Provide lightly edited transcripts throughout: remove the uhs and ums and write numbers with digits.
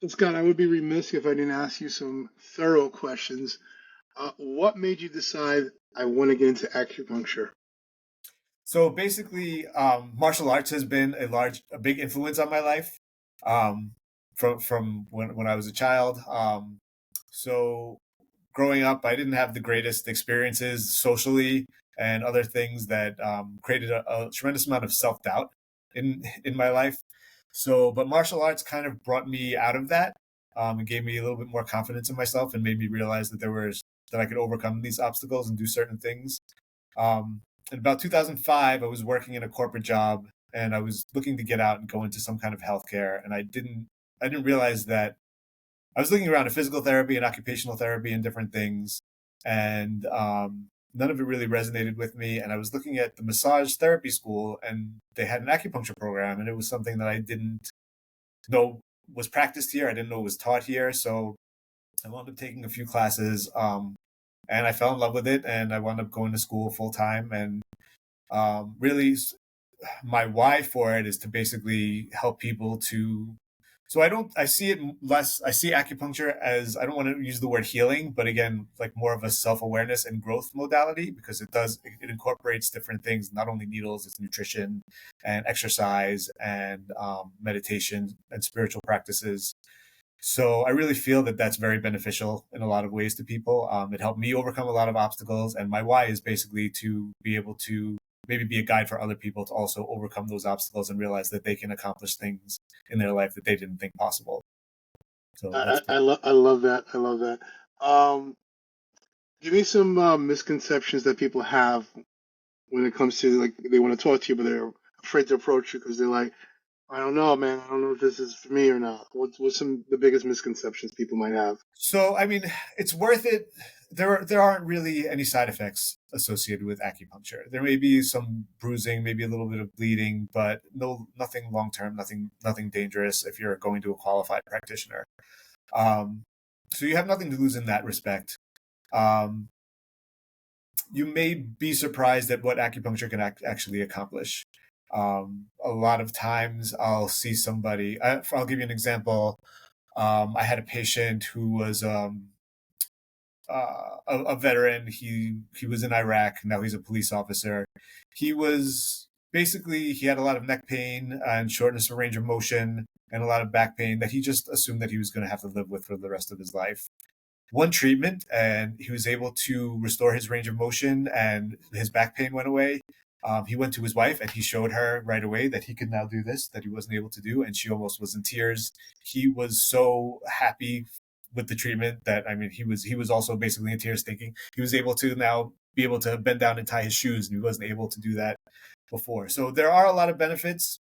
So, Scott, I would be remiss if I didn't ask you some thorough questions. What made you decide I want to get into acupuncture? So basically, martial arts has been a big influence on my life, um, from when I was a child. So growing up, I didn't have the greatest experiences socially and other things that created a tremendous amount of self doubt in my life. So, but martial arts kind of brought me out of that, and gave me a little bit more confidence in myself, and made me realize that I could overcome these obstacles and do certain things. In about 2005, I was working in a corporate job and I was looking to get out and go into some kind of healthcare. And I didn't realize that I was looking around at physical therapy and occupational therapy and different things. And none of it really resonated with me. And I was looking at the massage therapy school and they had an acupuncture program. And it was something that I didn't know was practiced here. I didn't know it was taught here. So I wound up taking a few classes. And I fell in love with it, and I wound up going to school full time. And really, my why for it is to basically help people to. So I see it less. I see acupuncture as, I don't want to use the word healing, but again, like more of a self awareness and growth modality, because it incorporates different things, not only needles, it's nutrition and exercise and meditation and spiritual practices. So I really feel that that's very beneficial in a lot of ways to people. It helped me overcome a lot of obstacles, and my why is basically to be able to maybe be a guide for other people to also overcome those obstacles and realize that they can accomplish things in their life that they didn't think possible. So that's I love that. I love that. Um, Give me some misconceptions that people have when it comes to like they want to talk to you, but they're afraid to approach you because they're like, I don't know, man. I don't know if this is for me or not. What's some the biggest misconceptions people might have? so. I mean, it's worth it. There aren't really any side effects associated with acupuncture. There may be some bruising, maybe a little bit of bleeding, but nothing long term, nothing dangerous if you're going to a qualified practitioner. Um, so you have nothing to lose in that respect. Um, you may be surprised at what acupuncture can actually accomplish. A lot of times, I'll see somebody. I'll give you an example. I had a patient who was a veteran. He was in Iraq. Now he's a police officer. He was basically, he had a lot of neck pain and shortness of range of motion and a lot of back pain that he just assumed that he was going to have to live with for the rest of his life. One treatment, and he was able to restore his range of motion, and his back pain went away. He went to his wife and he showed her right away that he could now do this that he wasn't able to do, and she almost was in tears. He was so happy with the treatment that, I mean, he was also basically in tears, thinking he was able to now be able to bend down and tie his shoes, and he wasn't able to do that before. So there are a lot of benefits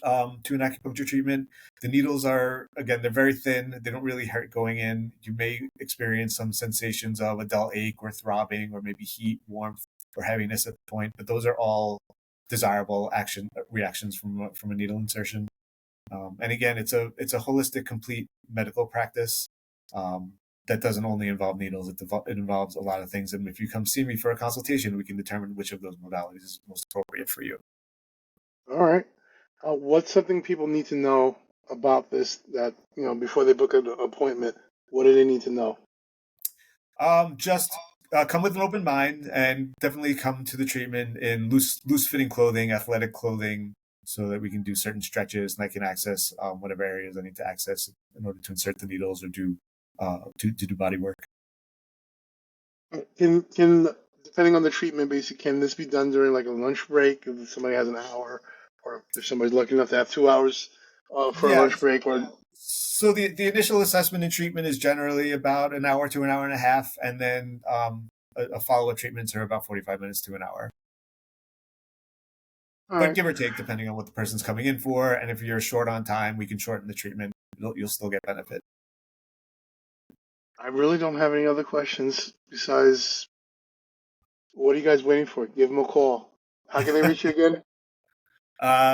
to an acupuncture treatment. The needles are, again, they're very thin. They don't really hurt going in. You may experience some sensations of a dull ache or throbbing or maybe heat, warmth, or heaviness at the point, but those are all desirable action reactions from a needle insertion. And again, it's a holistic, complete medical practice. That doesn't only involve needles; it involves a lot of things. And if you come see me for a consultation, we can determine which of those modalities is most appropriate for you. All right. What's something people need to know about this that, before they book an appointment? What do they need to know? Just come with an open mind and definitely come to the treatment in loose fitting clothing, athletic clothing, so that we can do certain stretches and I can access whatever areas I need to access in order to insert the needles or to do body work. Can depending on the treatment, basically, can this be done during like a lunch break if somebody has an hour, or if somebody's lucky enough to have 2 hours for a Yeah. lunch break? Or So the initial assessment and treatment is generally about an hour to an hour and a half, and then a follow up treatments are about 45 minutes to an hour. all But right, give or take, depending on what the person's coming in for, and if you're short on time, we can shorten the treatment. You'll still get benefit. I really don't have any other questions besides what are you guys waiting for? Give them a call. How can they reach you again?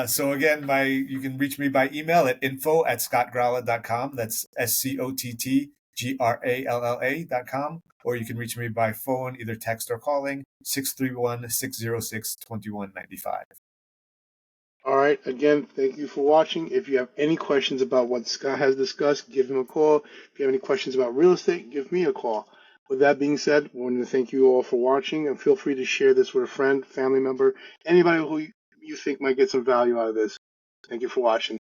So again, you can reach me by email at info@scottgralla.com. That's SCOTTGRALLA.com. Or you can reach me by phone, either text or calling, 631-606-2195. All right. Again, thank you for watching. If you have any questions about what Scott has discussed, give him a call. If you have any questions about real estate, give me a call. With that being said, I want to thank you all for watching, and feel free to share this with a friend, family member, anybody who you think might get some value out of this. Thank you for watching.